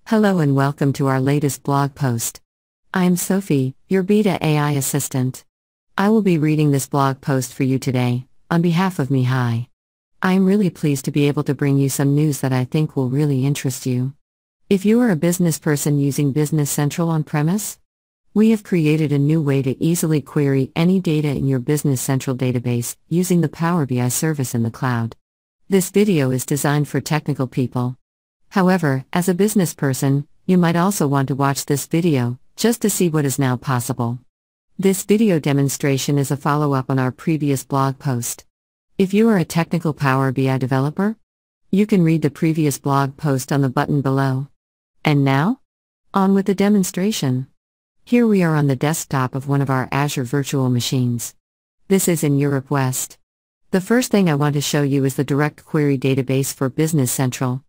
Hello and welcome to our latest blog post. I am Sophie, your BIDA AI assistant. I will be reading this blog post for you today, on behalf of Mihai. I am really pleased to be able to bring you some news that I think will really interest you. If you are a business person using Business Central on-premise, we have created a new way to easily query any data in your Business Central database using the PowerBI service in the cloud. This video is designed for technical people. However, as a business person, you might also want to watch this video, just to see what is now possible. This video demonstration is a follow-up on our previous blog post. If you are a technical Power BI developer, you can read the previous blog post on the button below. And now? On with the demonstration. Here we are on the desktop of one of our Azure virtual machines. This is in Europe West. The first thing I want to show you is the direct query database for Business Central.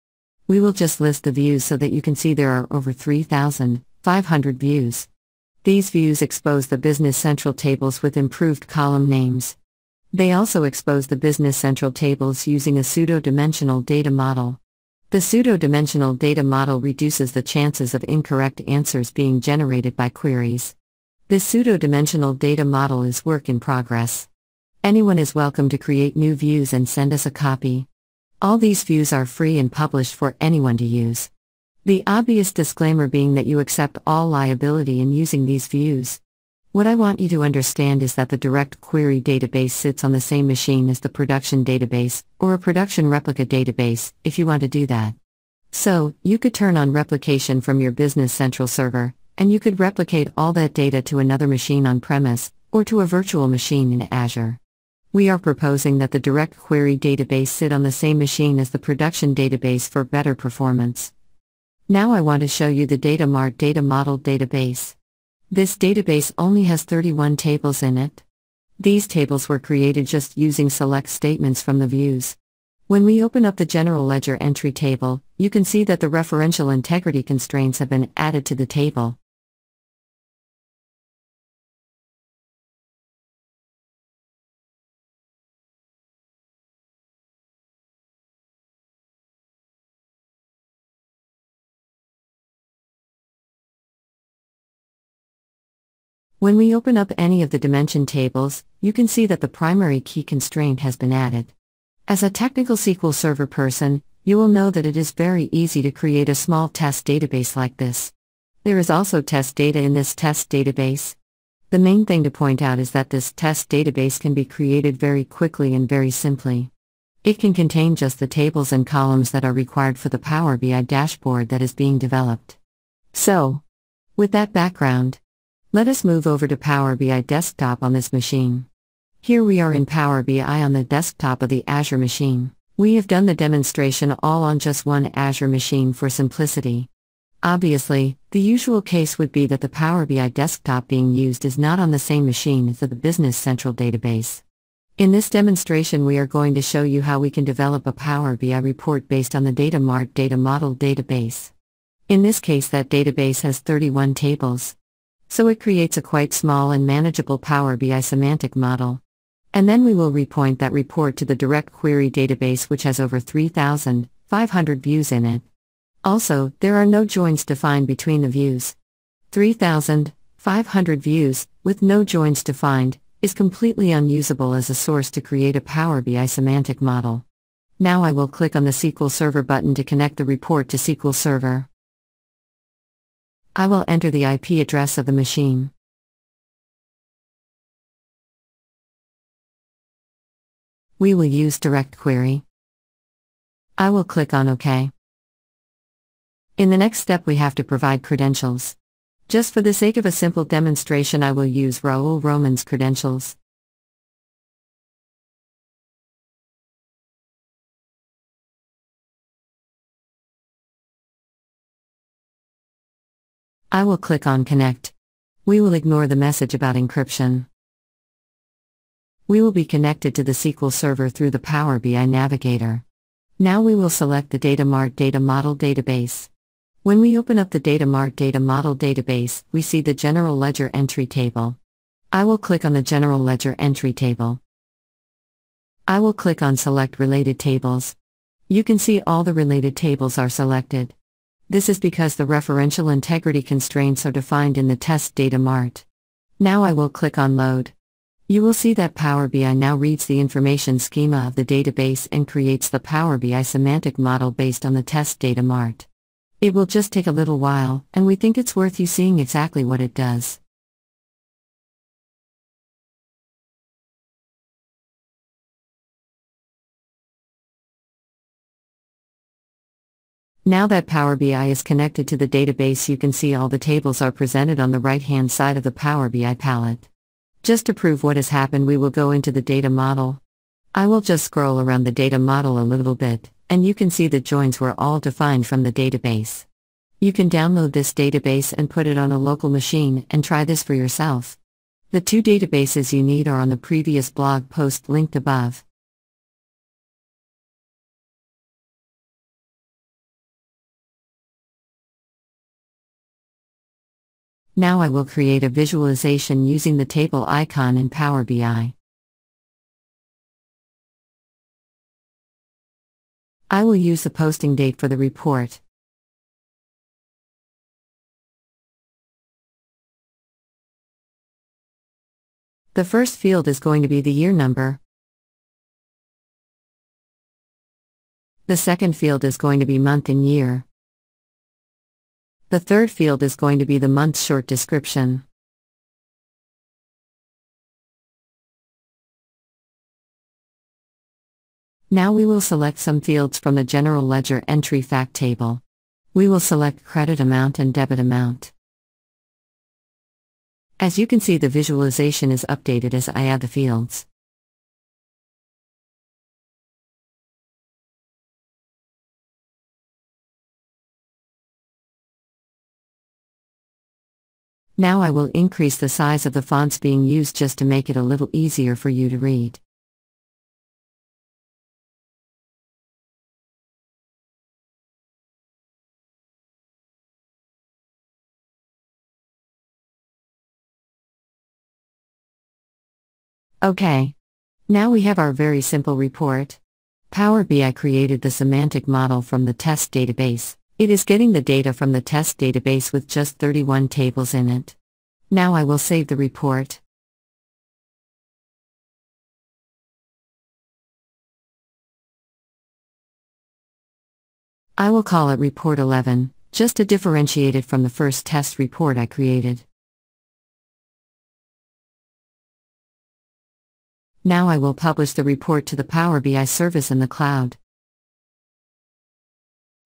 We will just list the views so that you can see there are over 3,500 views. These views expose the Business Central tables with improved column names. They also expose the Business Central tables using a pseudo-dimensional data model. The pseudo-dimensional data model reduces the chances of incorrect answers being generated by queries. This pseudo-dimensional data model is work in progress. Anyone is welcome to create new views and send us a copy. All these views are free and published for anyone to use. The obvious disclaimer being that you accept all liability in using these views. What I want you to understand is that the direct query database sits on the same machine as the production database, or a production replica database, if you want to do that. So, you could turn on replication from your Business Central server, and you could replicate all that data to another machine on-premise, or to a virtual machine in Azure. We are proposing that the direct query database sit on the same machine as the production database for better performance. Now I want to show you the data model database. This database only has 31 tables in it. These tables were created just using select statements from the views. When we open up the general ledger entry table, you can see that the referential integrity constraints have been added to the table. When we open up any of the dimension tables, you can see that the primary key constraint has been added. As a technical SQL Server person, you will know that it is very easy to create a small test database like this. There is also test data in this test database. The main thing to point out is that this test database can be created very quickly and very simply. It can contain just the tables and columns that are required for the Power BI dashboard that is being developed. So, with that background, let us move over to Power BI desktop on this machine. Here we are in Power BI on the desktop of the Azure machine. We have done the demonstration all on just one Azure machine for simplicity. Obviously, the usual case would be that the Power BI desktop being used is not on the same machine as the Business Central database. In this demonstration we are going to show you how we can develop a Power BI report based on the data model database. In this case that database has 31 tables. So it creates a quite small and manageable Power BI semantic model. And then we will repoint that report to the direct query database which has over 3,500 views in it. Also, there are no joins defined between the views. 3,500 views, with no joins defined, is completely unusable as a source to create a Power BI semantic model. Now I will click on the SQL Server button to connect the report to SQL Server. I will enter the IP address of the machine. We will use direct query. I will click on OK. In the next step we have to provide credentials. Just for the sake of a simple demonstration I will use Raul Roman's credentials. I will click on Connect. We will ignore the message about encryption. We will be connected to the SQL Server through the Power BI Navigator. Now we will select the data model database. When we open up the data model database, we see the general ledger entry table. I will click on the general ledger entry table. I will click on Select Related Tables. You can see all the related tables are selected. This is because the referential integrity constraints are defined in the test data mart. Now I will click on Load. You will see that Power BI now reads the information schema of the database and creates the Power BI semantic model based on the test data mart. It will just take a little while, and we think it's worth you seeing exactly what it does. Now that Power BI is connected to the database, you can see all the tables are presented on the right-hand side of the Power BI palette. Just to prove what has happened, we will go into the data model. I will just scroll around the data model a little bit, and you can see the joins were all defined from the database. You can download this database and put it on a local machine and try this for yourself. The two databases you need are on the previous blog post linked above. Now I will create a visualization using the table icon in Power BI. I will use the posting date for the report. The first field is going to be the year number. The second field is going to be month and year. The third field is going to be the month's short description. Now we will select some fields from the general ledger entry fact table. We will select credit amount and debit amount. As you can see, the visualization is updated as I add the fields. Now I will increase the size of the fonts being used just to make it a little easier for you to read. Okay. Now we have our very simple report. Power BI created the semantic model from the test database. It is getting the data from the test database with just 31 tables in it. Now I will save the report. I will call it Report 11, just to differentiate it from the first test report I created. Now I will publish the report to the Power BI service in the cloud.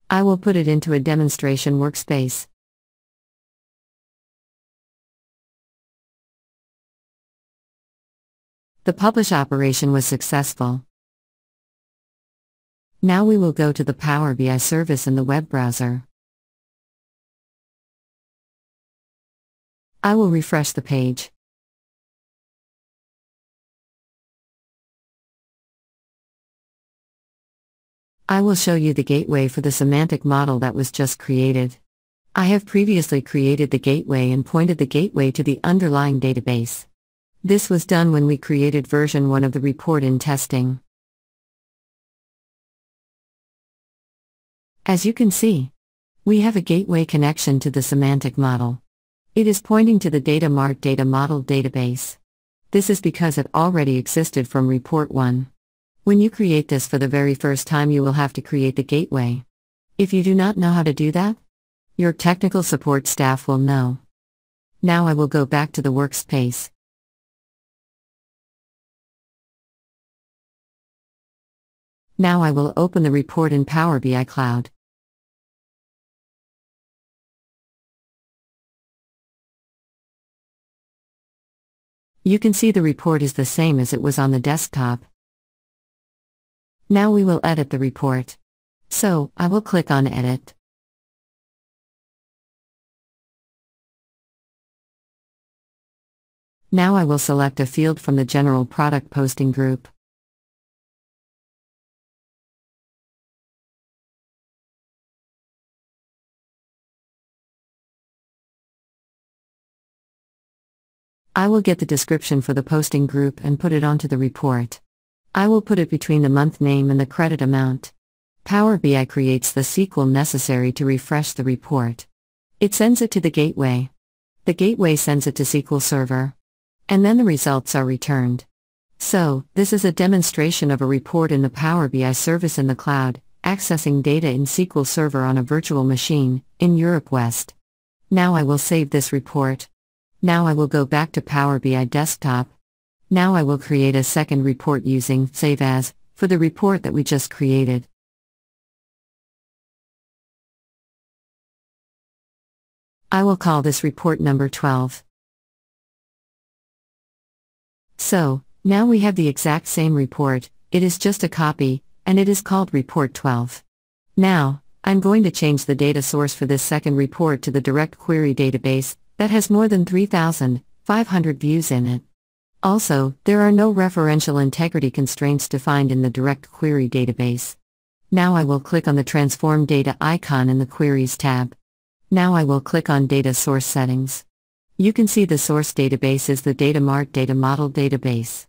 I will put it into a demonstration workspace. The publish operation was successful. Now we will go to the Power BI service in the web browser. I will refresh the page. I will show you the gateway for the semantic model that was just created. I have previously created the gateway and pointed the gateway to the underlying database. This was done when we created version 1 of the report in testing. As you can see, we have a gateway connection to the semantic model. It is pointing to the data mart data model database. This is because it already existed from report 1. When you create this for the very first time, you will have to create the gateway. If you do not know how to do that, your technical support staff will know. Now I will go back to the workspace. Now I will open the report in Power BI Cloud. You can see the report is the same as it was on the desktop. Now we will edit the report. So, I will click on Edit. Now I will select a field from the general product posting group. I will get the description for the posting group and put it onto the report. I will put it between the month name and the credit amount. Power BI creates the SQL necessary to refresh the report. It sends it to the gateway. The gateway sends it to SQL Server. And then the results are returned. So, this is a demonstration of a report in the Power BI service in the cloud, accessing data in SQL Server on a virtual machine, in Europe West. Now I will save this report. Now I will go back to Power BI desktop. Now I will create a second report using Save As, for the report that we just created. I will call this report number 12. So, now we have the exact same report, it is just a copy, and it is called Report 12. Now, I'm going to change the data source for this second report to the Direct Query database, that has more than 3,500 views in it. Also, there are no referential integrity constraints defined in the Direct Query database. Now I will click on the Transform Data icon in the Queries tab. Now I will click on Data Source Settings. You can see the source database is the Data Mart Data Model database.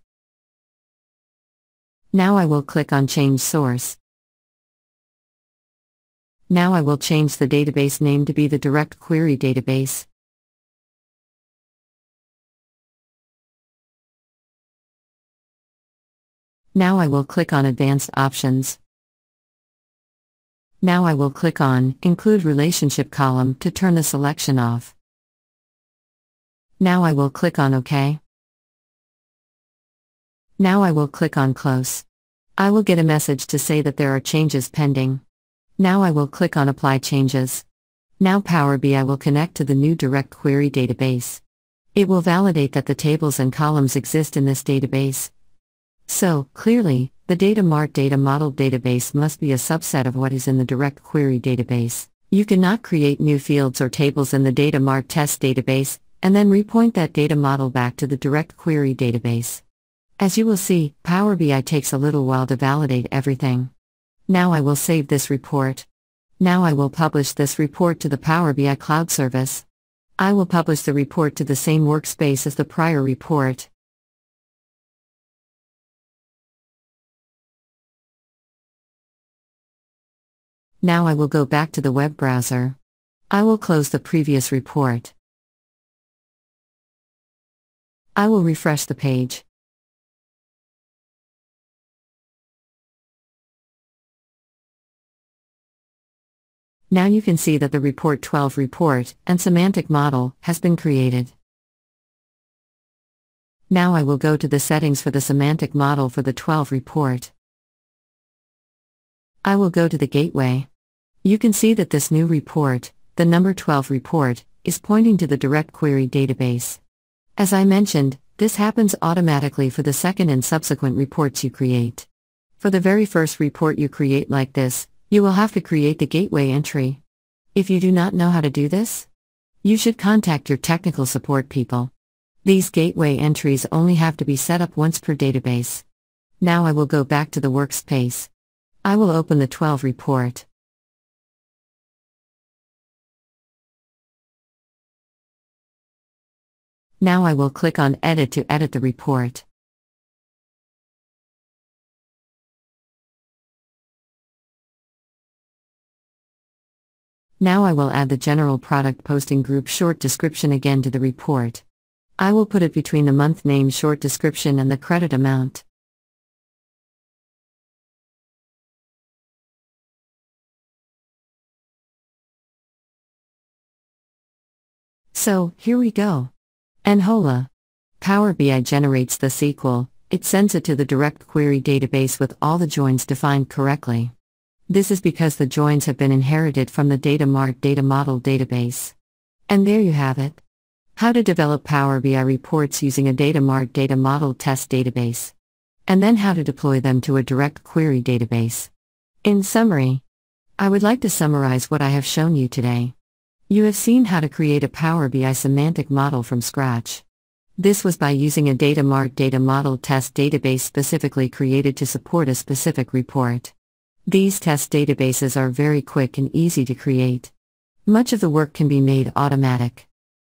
Now I will click on Change Source. Now I will change the database name to be the Direct Query database. Now I will click on Advanced Options. Now I will click on Include Relationship column to turn the selection off. Now I will click on OK. Now I will click on Close. I will get a message to say that there are changes pending. Now I will click on Apply Changes. Now Power BI will connect to the new Direct Query database. It will validate that the tables and columns exist in this database. So, clearly, the Data Mart Data Model database must be a subset of what is in the Direct Query database. You cannot create new fields or tables in the Data Mart test database, and then repoint that data model back to the Direct Query database. As you will see, Power BI takes a little while to validate everything. Now I will save this report. Now I will publish this report to the Power BI Cloud Service. I will publish the report to the same workspace as the prior report. Now I will go back to the web browser. I will close the previous report. I will refresh the page. Now you can see that the Report 12 report and semantic model has been created. Now I will go to the settings for the semantic model for the 12 report. I will go to the gateway. You can see that this new report, the number 12 report, is pointing to the Direct Query database. As I mentioned, this happens automatically for the second and subsequent reports you create. For the very first report you create like this, you will have to create the gateway entry. If you do not know how to do this, you should contact your technical support people. These gateway entries only have to be set up once per database. Now I will go back to the workspace. I will open the 12 report. Now I will click on Edit to edit the report. Now I will add the general product posting group short description again to the report. I will put it between the month name short description and the credit amount. So, here we go. And hola! Power BI generates the SQL, it sends it to the Direct Query database with all the joins defined correctly. This is because the joins have been inherited from the Data Mart Data Model database. And there you have it. How to develop Power BI reports using a Data Mart Data Model test database. And then how to deploy them to a Direct Query database. In summary, I would like to summarize what I have shown you today. You have seen how to create a Power BI semantic model from scratch. This was by using a Data Mart Data Model test database specifically created to support a specific report. These test databases are very quick and easy to create. Much of the work can be made automatic.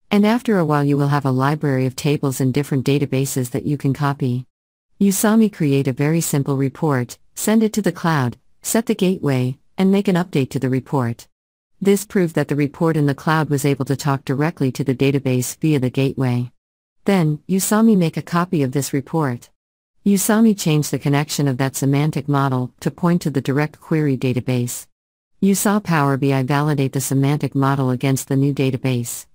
And after a while you will have a library of tables in different databases that you can copy. You saw me create a very simple report, send it to the cloud, set the gateway, and make an update to the report. This proved that the report in the cloud was able to talk directly to the database via the gateway. Then, you saw me make a copy of this report. You saw me change the connection of that semantic model to point to the direct query database. You saw Power BI validate the semantic model against the new database.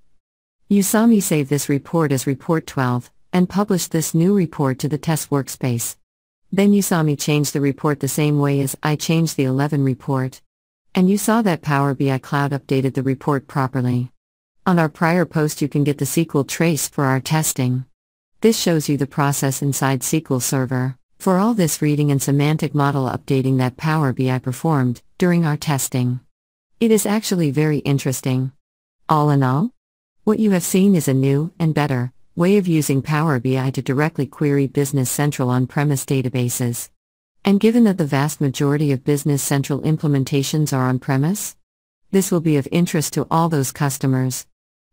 You saw me save this report as Report 12, and publish this new report to the test workspace. Then you saw me change the report the same way as I changed the 11 report. And you saw that Power BI Cloud updated the report properly. On our prior post you can get the SQL trace for our testing. This shows you the process inside SQL Server, for all this reading and semantic model updating that Power BI performed during our testing. It is actually very interesting. All in all, what you have seen is a new and better way of using Power BI to directly query Business Central on-premise databases. And given that the vast majority of Business Central implementations are on-premise, this will be of interest to all those customers.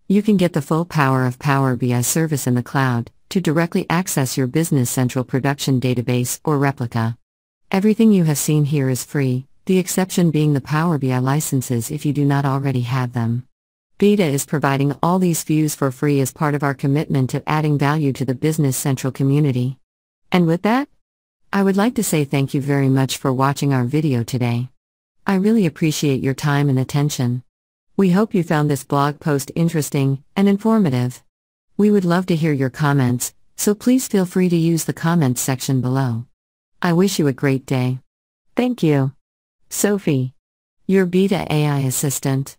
You can get the full power of Power BI service in the cloud to directly access your Business Central production database or replica. Everything you have seen here is free, the exception being the Power BI licenses if you do not already have them. BIDA is providing all these views for free as part of our commitment to adding value to the Business Central community. And with that, I would like to say thank you very much for watching our video today. I really appreciate your time and attention. We hope you found this blog post interesting and informative. We would love to hear your comments, so please feel free to use the comments section below. I wish you a great day. Thank you. Sophie, your BIDA AI assistant.